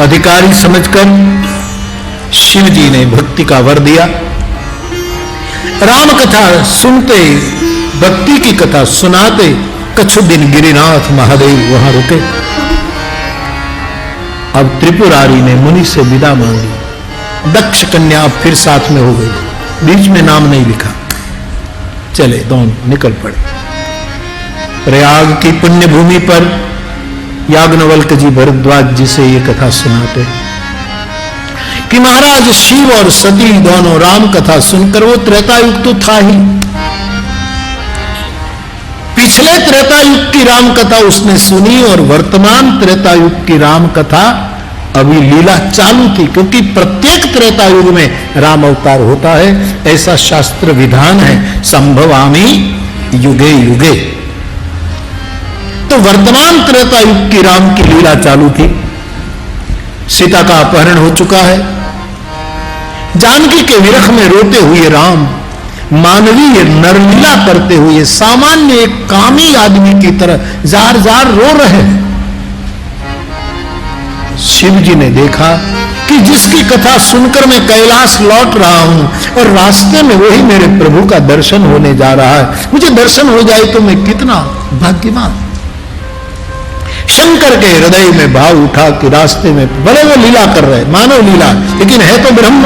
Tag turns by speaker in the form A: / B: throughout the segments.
A: अधिकारी समझकर शिव जी ने भक्ति का वर दिया। राम कथा सुनते, भक्ति की कथा सुनाते कछु दिन गिरिनाथ महादेव वहां रुके। अब त्रिपुरारी ने मुनि से विदा मांगी। दक्ष कन्या अब फिर साथ में हो गई, बीच में नाम नहीं लिखा। चले दोनों निकल पड़े। प्रयाग की पुण्य भूमि पर याज्ञवल्क्य जी भरद्वाज जी से ये कथा सुनाते कि महाराज शिव और सती दोनों राम कथा सुनकर, वो त्रेतायुग तो था ही, पिछले त्रेतायुग की राम कथा उसने सुनी और वर्तमान त्रेतायुग की राम कथा अभी लीला चालू थी, क्योंकि प्रत्येक त्रेतायुग में राम अवतार होता है, ऐसा शास्त्र विधान है। संभवामि युगे युगे। तो वर्तमान त्रेतायुग की राम की लीला चालू थी। सीता का अपहरण हो चुका है। जानकी के विरह में रोते हुए राम मानवीय नरलीला करते हुए सामान्य एक कामी आदमी की तरह जार जार रो रहे हैं। शिव जी ने देखा कि जिसकी कथा सुनकर मैं कैलाश लौट रहा हूं और रास्ते में वही मेरे प्रभु का दर्शन होने जा रहा है, मुझे दर्शन हो जाए तो मैं कितना भाग्यवान। शंकर के हृदय में भाव उठा कि रास्ते में बड़े वो लीला कर रहे, मानव लीला, लेकिन है तो ब्रह्म।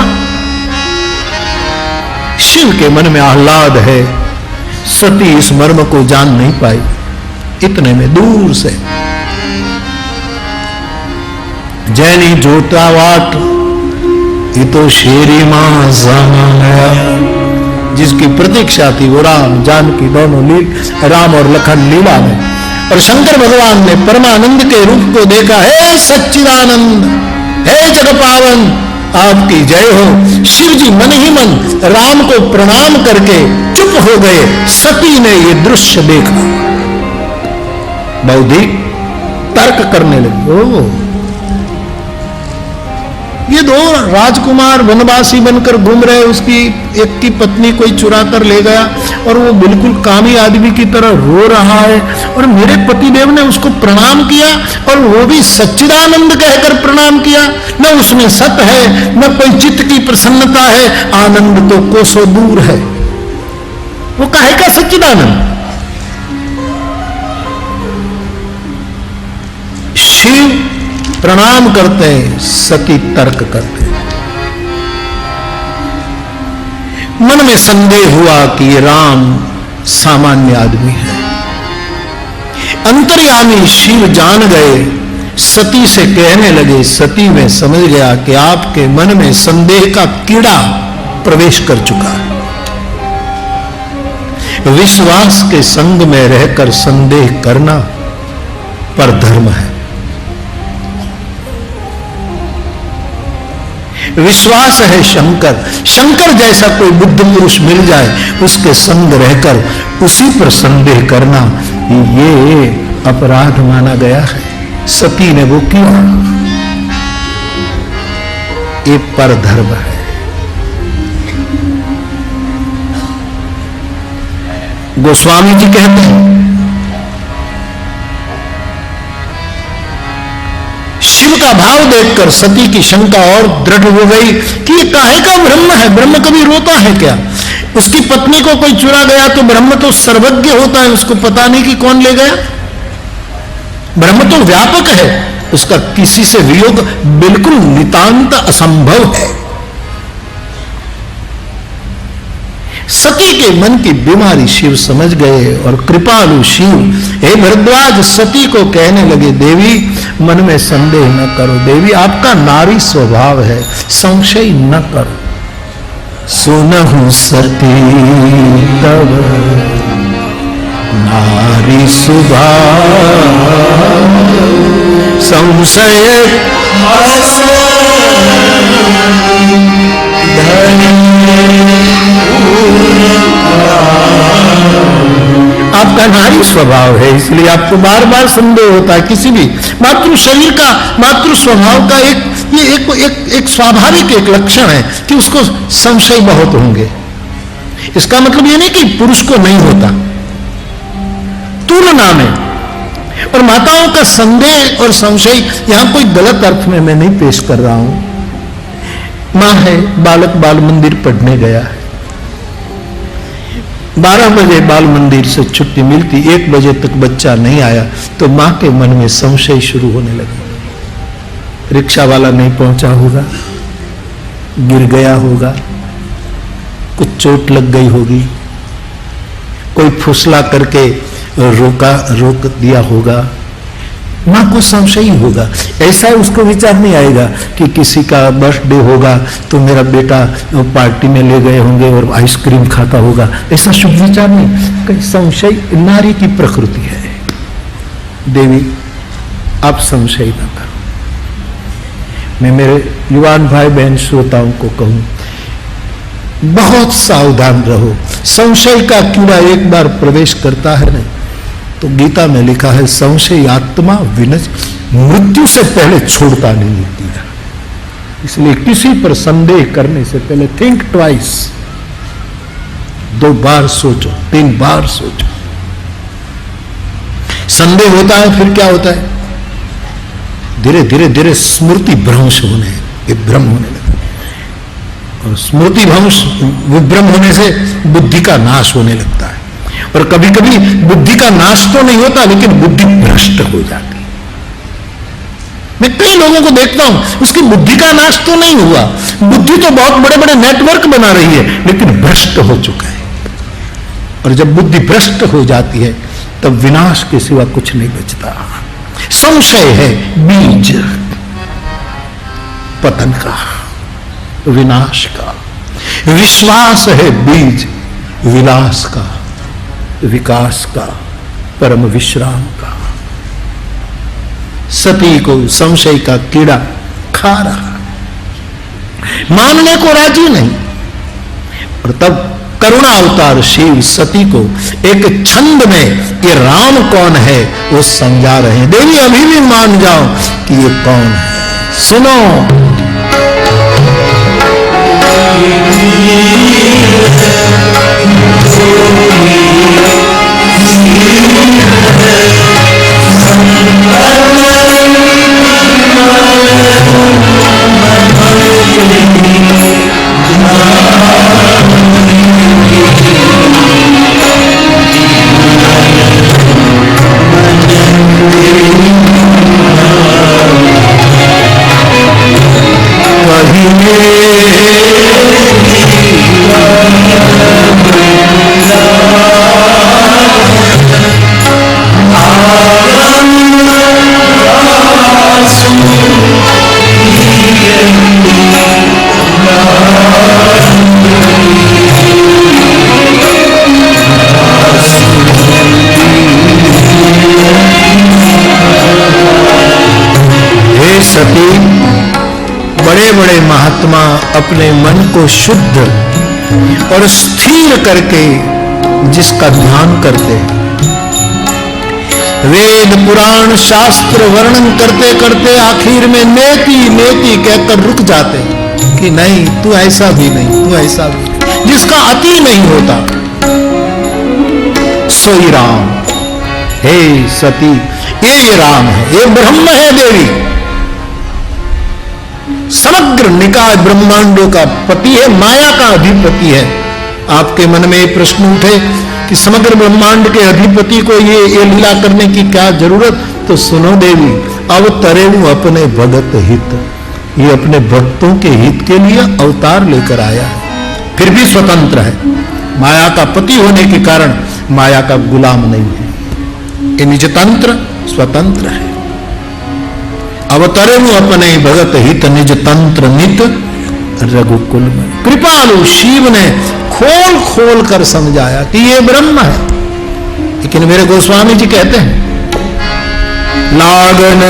A: शिव के मन में आह्लाद है। सती इस मर्म को जान नहीं पाई। इतने में दूर से जैनी जोतावाट ये तो शेरी मां सामाया, जिसकी प्रतीक्षा थी वो राम जानकी दोनों राम और लखन लीला में। और शंकर भगवान ने परमानंद के रूप को देखा। हे सच्चिदानंद, हे जगपावन, आपकी जय हो। शिव जी मन ही मन राम को प्रणाम करके चुप हो गए। सती ने ये दृश्य देखा, बौद्धिक तर्क करने लगी। ओ, ये दो राजकुमार वनवासी बनकर घूम रहे, उसकी एक की पत्नी कोई चुरा कर ले गया और वो बिल्कुल कामी आदमी की तरह रो रहा है, और मेरे पतिदेव ने उसको प्रणाम किया और वो भी सच्चिदानंद कहकर प्रणाम किया। न उसमें सत है, न कोई चित्त की प्रसन्नता है, आनंद तो कोसों दूर है। वो काहे का सच्चिदानंद? शिव प्रणाम करते हैं, सती तर्क करते हैं। मन में संदेह हुआ कि ये राम सामान्य आदमी है। अंतर्यामी शिव जान गए, सती से कहने लगे। सती में समझ गया कि आपके मन में संदेह का कीड़ा प्रवेश कर चुका है। विश्वास के संग में रहकर संदेह करना पर धर्म है। विश्वास है शंकर, शंकर जैसा कोई बुद्ध पुरुष मिल जाए, उसके संग रहकर उसी पर संदेह करना ये अपराध माना गया है। सती ने वो किया, ये पर धर्म है। गोस्वामी जी कहते हैं, शिव का भाव देखकर सती की शंका और दृढ़ हो गई कि ये काहे का ब्रह्म है? ब्रह्म कभी रोता है क्या? उसकी पत्नी को कोई चुरा गया तो ब्रह्म तो सर्वज्ञ होता है, उसको पता नहीं कि कौन ले गया। ब्रह्म तो व्यापक है, उसका किसी से वियोग बिल्कुल नितांत असंभव है। सती के मन की बीमारी शिव समझ गए और कृपालु शिव हे भरद्वाज सती को कहने लगे, देवी मन में संदेह न करो। देवी आपका नारी स्वभाव है, संशय न करो। सुनहु सती तब नारी स्वभाव, संशय आपका नारी स्वभाव है, इसलिए आपको बार बार संदेह होता है। किसी भी मातृ शरीर का, मातृ स्वभाव का एक स्वाभाविक एक लक्षण है कि उसको संशय बहुत होंगे। इसका मतलब ये नहीं कि पुरुष को नहीं होता। तुलना में। और माताओं का संदेह और संशय यहां कोई गलत अर्थ में मैं नहीं पेश कर रहा हूं। मां है, बालक बाल मंदिर पढ़ने गया है, 12 बजे बाल मंदिर से छुट्टी मिलती, 1 बजे तक बच्चा नहीं आया, तो मां के मन में संशय शुरू होने लगा। रिक्शा वाला नहीं पहुंचा होगा, गिर गया होगा, कुछ चोट लग गई होगी, कोई फुसला करके रोक दिया होगा। मां को संशय होगा। ऐसा उसको विचार नहीं आएगा कि किसी का बर्थडे होगा तो मेरा बेटा पार्टी में ले गए होंगे और आइसक्रीम खाता होगा, ऐसा शुभ विचार नहीं। कहीं संशय नारी की प्रकृति है। देवी आप संशय न करो। मैं मेरे युवान भाई बहन श्रोताओं को कहूं, बहुत सावधान रहो। संशय का कीड़ा एक बार प्रवेश करता है ना, तो गीता में लिखा है संशय आत्मा विनश, मृत्यु से पहले छोड़ता नहीं व्यक्ति का। इसलिए किसी पर संदेह करने से पहले थिंक ट्वाइस, 2 बार सोचो, 3 बार सोचो। संदेह होता है फिर क्या होता है, धीरे धीरे धीरे स्मृति भ्रंश होने, विभ्रम होने लगता है। और स्मृति भ्रंश विभ्रम होने से बुद्धि का नाश होने लगता है। और कभी कभी बुद्धि का नाश तो नहीं होता, लेकिन बुद्धि भ्रष्ट हो जाती है। मैं कई लोगों को देखता हूं, उसकी बुद्धि का नाश तो नहीं हुआ, बुद्धि तो बहुत बड़े बड़े नेटवर्क बना रही है, लेकिन भ्रष्ट हो चुका है। और जब बुद्धि भ्रष्ट हो जाती है तब विनाश के सिवा कुछ नहीं बचता। संशय है बीज पतन का, विनाश का। विश्वास है बीज विलास का, विकास का, परम विश्राम का। सती को संशय का कीड़ा खा रहा, मानने को राजी नहीं। और तब करुणा अवतार शिव सती को एक छंद में ये राम कौन है वो समझा रहे हैं। देवी अभी भी मान जाओ कि ये कौन है, सुनो। सती, बड़े बड़े महात्मा अपने मन को शुद्ध और स्थिर करके जिसका ध्यान करते, वेद पुराण शास्त्र वर्णन करते करते आखिर में नेति नेति कहकर रुक जाते कि नहीं, तू ऐसा भी नहीं, तू ऐसा भी नहीं, जिसका अति नहीं होता सोई राम। हे सती, ये राम है, ये ब्रह्म है। देवी समग्र निकाय ब्रह्मांडों का पति है, माया का अधिपति है। आपके मन में प्रश्न उठे कि समग्र ब्रह्मांड के अधिपति को ये लीला करने की क्या जरूरत, तो सुनो देवी, अब तरेणु अपने भगत हित, ये अपने भक्तों के हित के लिए अवतार लेकर आया है। फिर भी स्वतंत्र है, माया का पति होने के कारण माया का गुलाम नहीं है। ये निज तंत्र स्वतंत्र है। अवतरेणु अपने भगत हित निज तंत्र नित रघुकुल में। कृपालु शिव ने खोल खोल कर समझाया कि ये ब्रह्म है। लेकिन मेरे गोस्वामी जी कहते हैं, लागन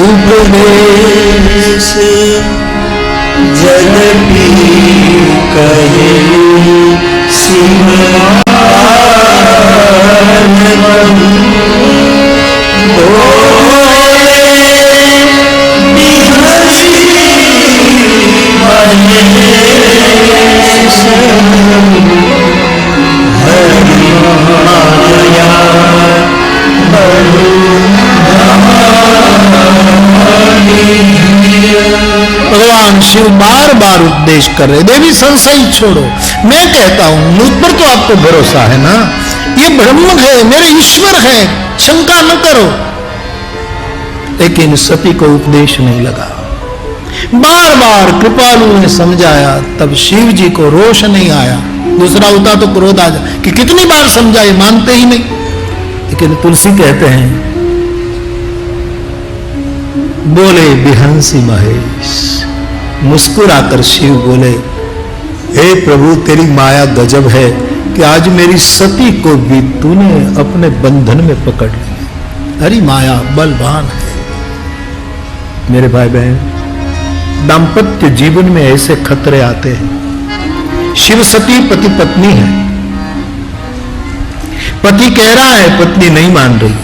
A: उपदेश जन पी कहे शिव बार बार उपदेश कर रहे, देवी संशय छोड़ो। मैं कहता हूं मुझ पर तो आपको भरोसा है ना, ये ब्रह्म है, मेरे ईश्वर है, शंका न करो। लेकिन सती को उपदेश नहीं लगा। बार बार कृपालु ने समझाया, तब शिव जी को रोष नहीं आया। दूसरा होता तो क्रोध आ जाए कि कितनी बार समझाए, मानते ही नहीं। लेकिन तुलसी कहते हैं, बोले बिहंसी महेश, मुस्कुराकर शिव बोले, हे प्रभु तेरी माया गजब है कि आज मेरी सती को भी तूने अपने बंधन में पकड़ लिया। हरी माया बलवान है। मेरे भाई बहन, दाम्पत्य जीवन में ऐसे खतरे आते हैं। शिव सती पति पत्नी है, पति कह रहा है, पत्नी नहीं मान रही है।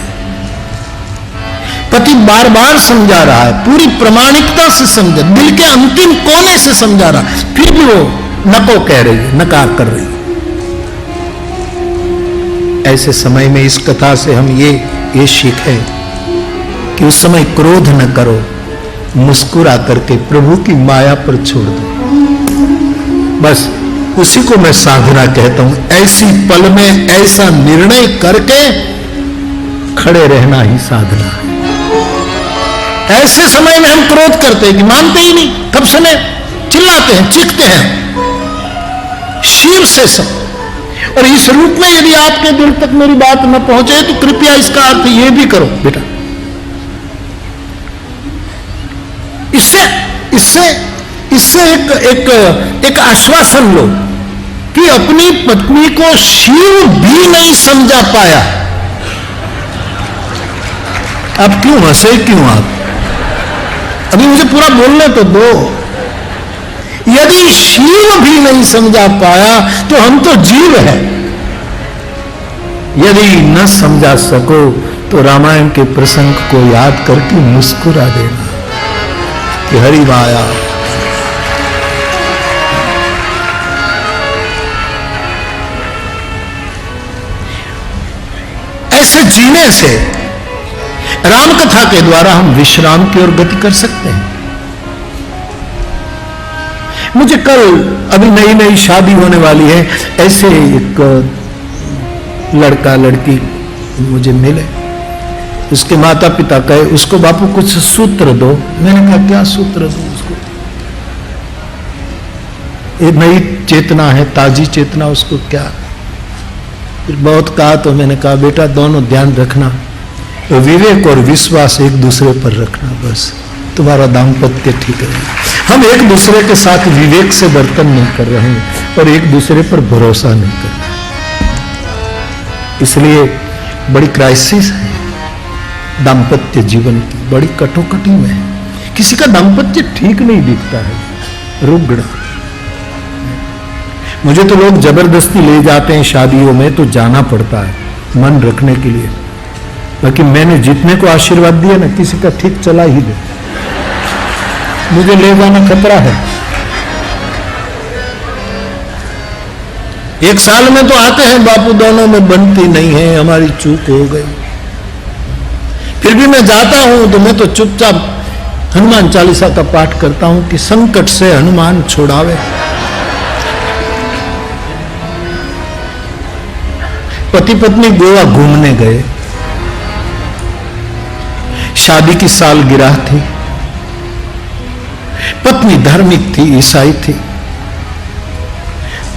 A: पति बार बार समझा रहा है, पूरी प्रामाणिकता से समझा, दिल के अंतिम कोने से समझा रहा है, फिर भी वो नको कह रही है, नकार कर रही है। ऐसे समय में इस कथा से हम ये सीखें कि उस समय क्रोध न करो, मुस्कुरा करके प्रभु की माया पर छोड़ दो। बस उसी को मैं साधना कहता हूं। ऐसी पल में ऐसा निर्णय करके खड़े रहना ही साधना है। ऐसे समय में हम क्रोध करते हैं कि मानते ही नहीं, कब समय चिल्लाते हैं, चीखते हैं, शिव से सब। और इस रूप में यदि आपके दिल तक मेरी बात न पहुंचे तो कृपया इसका अर्थ ये भी करो बेटा, इससे एक आश्वासन लो कि अपनी पत्नी को शिव भी नहीं समझा पाया। अब क्यों हंसे, क्यों आप? अभी मुझे पूरा बोलने तो दो। यदि शिव भी नहीं समझा पाया तो हम तो जीव हैं। यदि न समझा सको तो रामायण के प्रसंग को याद करके मुस्कुरा देना कि हरि माया। ऐसे जीने से राम कथा के द्वारा हम विश्राम की ओर गति कर सकते हैं। मुझे कल, अभी नई नई शादी होने वाली है, ऐसे एक लड़का लड़की मुझे मिले। उसके माता पिता कहे, उसको बापू कुछ सूत्र दो। मैंने कहा क्या सूत्र दो उसको? एक नई चेतना है, ताजी चेतना, उसको क्या? फिर बहुत कहा तो मैंने कहा बेटा दोनों ध्यान रखना, तो विवेक और विश्वास एक दूसरे पर रखना, बस तुम्हारा दाम्पत्य ठीक है। हम एक दूसरे के साथ विवेक से बर्तन नहीं कर रहे हैं और एक दूसरे पर भरोसा नहीं कर रहे, इसलिए बड़ी क्राइसिस है दाम्पत्य जीवन की, बड़ी कटोकटी में है। किसी का दाम्पत्य ठीक नहीं दिखता है, रुग्ण। मुझे तो लोग जबरदस्ती ले जाते हैं शादियों में, तो जाना पड़ता है मन रखने के लिए। बाकी मैंने जितने को आशीर्वाद दिया ना, किसी का ठीक चला ही दे, मुझे ले जाना खतरा है। एक साल में तो आते हैं, बापू दोनों में बनती नहीं है, हमारी चूक हो गई। फिर भी मैं जाता हूं तो मैं तो चुपचाप हनुमान चालीसा का पाठ करता हूं कि संकट से हनुमान छुड़ावे। पति पत्नी गोवा घूमने गए, शादी की सालगिरह थी, पत्नी धार्मिक थी, ईसाई थी,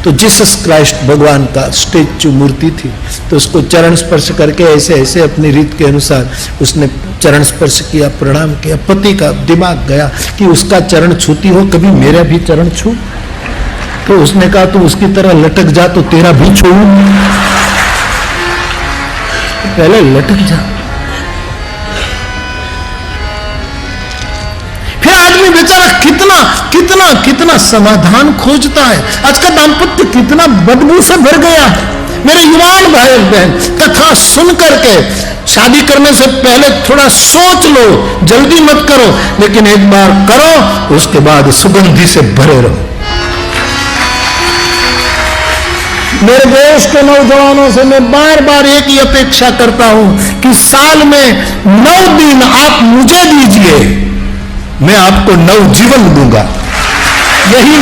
A: तो जीसस क्राइस्ट भगवान का स्टेच्यू मूर्ति थी, तो उसको चरण स्पर्श करके ऐसे ऐसे अपनी रीत के अनुसार उसने चरण स्पर्श किया, प्रणाम किया। पति का दिमाग गया कि उसका चरण छूती हो, कभी मेरा भी चरण छू। तो उसने कहा तू उसकी तरह लटक जा तो तेरा भी छू, पहले लटक जा। फिर आदमी बेचारा कितना कितना कितना समाधान खोजता है। आज का दाम्पत्य कितना बदबू से भर गया है। मेरे युवान भाई बहन, कथा सुन करके शादी करने से पहले थोड़ा सोच लो, जल्दी मत करो, लेकिन एक बार करो, उसके बाद सुगंधि से भरे रहो। मेरे देश के नौजवानों से मैं बार बार एक ही अपेक्षा करता हूं कि साल में 9 दिन आप मुझे दीजिए, मैं आपको नवजीवन दूंगा। यही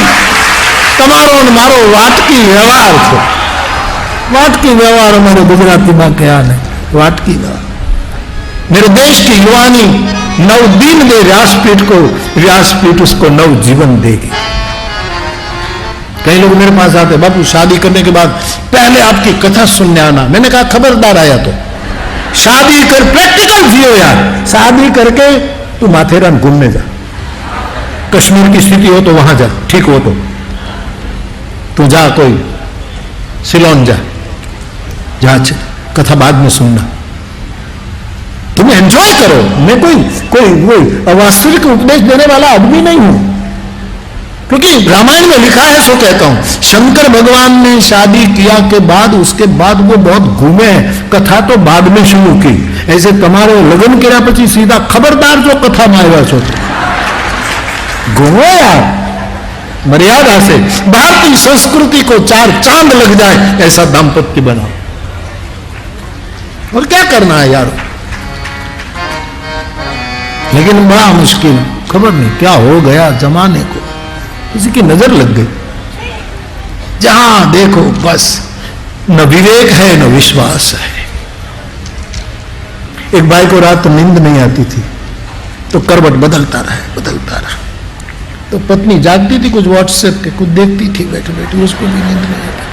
A: તમારો ને મારો વાટકી વ્યવહાર છે. वाटकी व्यवहार हमारे गुजराती में क्या है, वाटकी व्यवहार. मेरे देश की युवानी 9 दिन दे व्यासपीठ को, व्यासपीठ उसको 9 जीवन देगी. कई लोग मेरे पास आते, बापू शादी करने के बाद पहले आपकी कथा सुनने आना. मैंने कहा खबरदार आया तो शादी कर, प्रैक्टिकल जियो यार. शादी करके तू माथेरान घूमने जा, कश्मीर की स्थिति हो तो वहां जा, ठीक हो तो तू जा, कोई सिलोन जा, जहां कथा बाद में सुनना. तुम एंजॉय करो. मैं कोई वास्तविक उपदेश देने वाला आदमी नहीं हूं, क्योंकि रामायण में लिखा है सो कहता हूं. शंकर भगवान ने शादी किया के बाद, उसके बाद वो बहुत घूमे हैं. कथा तो बाद में शुरू की. ऐसे तुम्हारे लगन કર્યા પછી सीधा खबरदार जो कथा में આવ્યા છો, घूमो यार मर्यादा से. भारतीय संस्कृति को 4 चांद लग जाए ऐसा दाम्पत्य बनाओ. और क्या करना है यार. लेकिन बड़ा मुश्किल, खबर नहीं क्या हो गया जमाने को, किसी की नजर लग गई. जहां देखो बस न विवेक है न विश्वास है. एक भाई को रात नींद नहीं आती थी तो करवट बदलता रहा. तो पत्नी जागती थी, कुछ व्हाट्सएप के कुछ देखती थी बैठे बैठे, उसको भी नींद नहीं आती.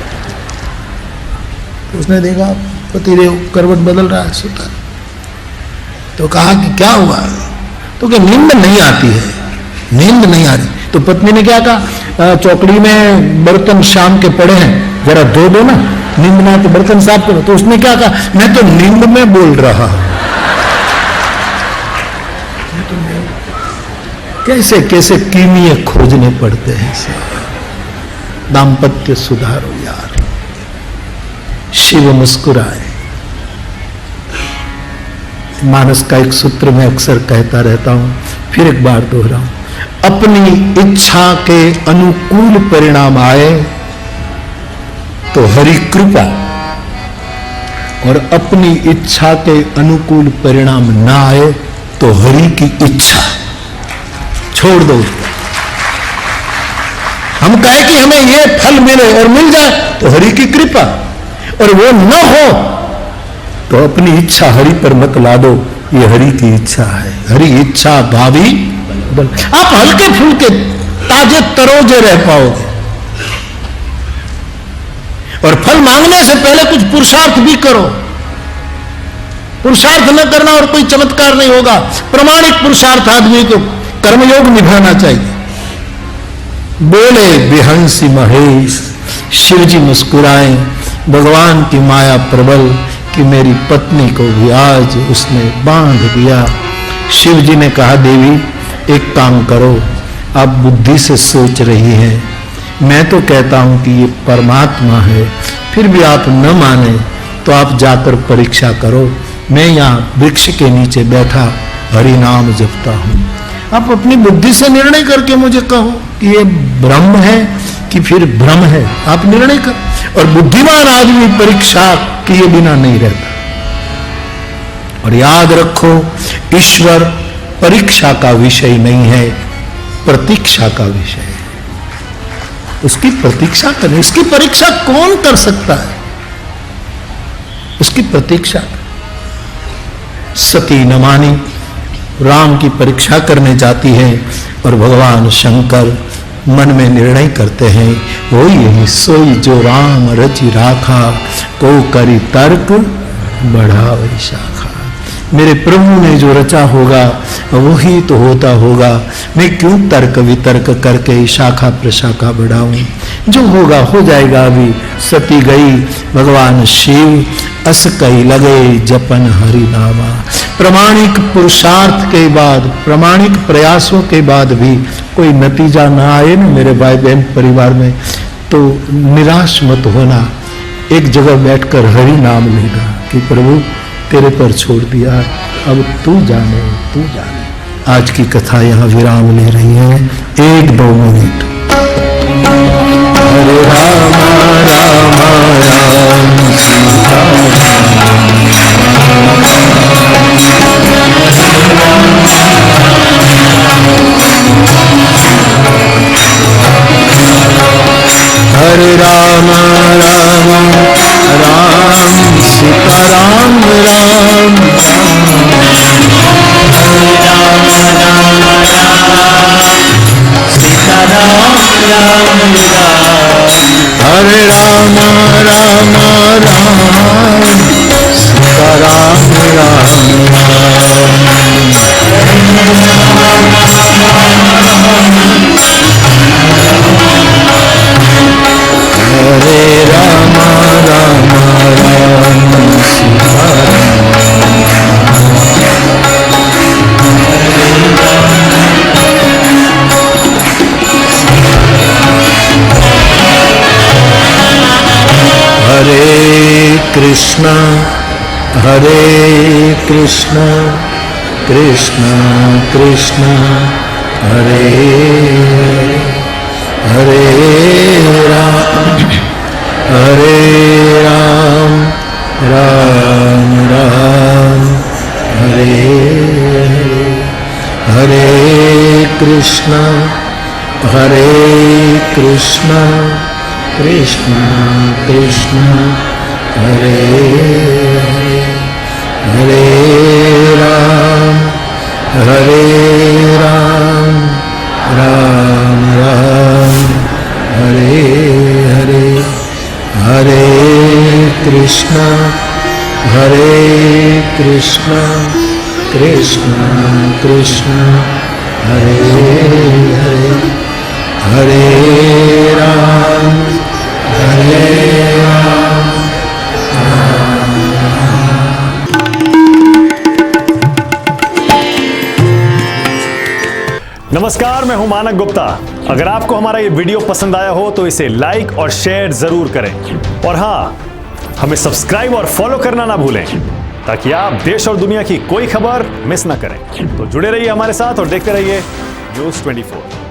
A: उसने देखा पतिदेव करवट बदल रहा है, सोता. तो कहा कि क्या हुआ, तो कि नींद नहीं आती है, नींद नहीं आ रही. तो पत्नी ने क्या कहा, चौकड़ी में बर्तन शाम के पड़े हैं, जरा धो दो ना, नींद ना तो बर्तन साफ करो. तो उसने क्या कहा, मैं तो नींद में बोल रहा हूं. कैसे कैसे कीमिये खोजने पड़ते हैं. दाम्पत्य सुधारो यार. शिव मुस्कुराए. मानस का एक सूत्र मैं अक्सर कहता रहता हूं, फिर एक बार दोहराऊं. अपनी इच्छा के अनुकूल परिणाम आए तो हरि कृपा, और अपनी इच्छा के अनुकूल परिणाम ना आए तो हरि की इच्छा. छोड़ दो उसको. हम कहें कि हमें ये फल मिले और मिल जाए तो हरि की कृपा, और वो न हो तो अपनी इच्छा हरि पर मत ला दो. ये हरि की इच्छा है. हरि इच्छा भावी बल. आप हल्के फुल्के ताजे तरोजे रह पाओगे. और फल मांगने से पहले कुछ पुरुषार्थ भी करो. पुरुषार्थ न करना और कोई चमत्कार नहीं होगा. प्रमाणिक पुरुषार्थ आदमी को कर्मयोग निभाना चाहिए. बोले विहंसी महेश. शिवजी मुस्कुराए. भगवान की माया प्रबल कि मेरी पत्नी को भी आज उसने बांध दिया. शिवजी ने कहा, देवी एक काम करो, आप बुद्धि से सोच रही हैं, मैं तो कहता हूं कि ये परमात्मा है, फिर भी आप न माने तो आप जाकर परीक्षा करो. मैं यहाँ वृक्ष के नीचे बैठा हरि नाम जपता हूं. आप अपनी बुद्धि से निर्णय करके मुझे कहो कि ये ब्रह्म है कि फिर भ्रम है. आप निर्णय कर. और बुद्धिमान आदमी परीक्षा किए बिना नहीं रहता. और याद रखो, ईश्वर परीक्षा का विषय नहीं है, प्रतीक्षा का विषय है. उसकी प्रतीक्षा करें. इसकी परीक्षा कौन कर सकता है? उसकी प्रतीक्षा. सती नमानी राम की परीक्षा करने जाती है और भगवान शंकर मन में निर्णय करते हैं, वो यही सोई जो राम रचि राखा, को करी तर्क बढ़ावे शाखा. मेरे प्रभु ने जो रचा होगा वही तो होता होगा. मैं क्यों तर्क वितर्क करके शाखा प्रशाखा बढ़ाऊं. जो होगा हो जाएगा. अभी सती गई, भगवान शिव अस कई लगे जपन हरि नामा. प्रमाणिक पुरुषार्थ के बाद, प्रमाणिक प्रयासों के बाद भी कोई नतीजा ना आए ना मेरे भाई बहन परिवार में, तो निराश मत होना. एक जगह बैठकर हरि नाम लेगा कि प्रभु तेरे पर छोड़ दिया, अब तू जाने. आज की कथा यहाँ विराम ले रही है. 1-2 मिनट. हरे राम राम राम कृष्ण हरे कृष्ण कृष्ण कृष्ण हरे हरे राम राम राम हरे हरे कृष्ण कृष्ण कृष्ण हरे हरे राम राम राम हरे हरे हरे कृष्ण कृष्ण कृष्ण हरे हरे हरे राम
B: नमस्कार, मैं हूं मानक गुप्ता। अगर आपको हमारा ये वीडियो पसंद आया हो तो इसे लाइक और शेयर जरूर करें और हां, हमें सब्सक्राइब और फॉलो करना ना भूलें ताकि आप देश और दुनिया की कोई खबर मिस ना करें। तो जुड़े रहिए हमारे साथ और देखते रहिए न्यूज़ 24।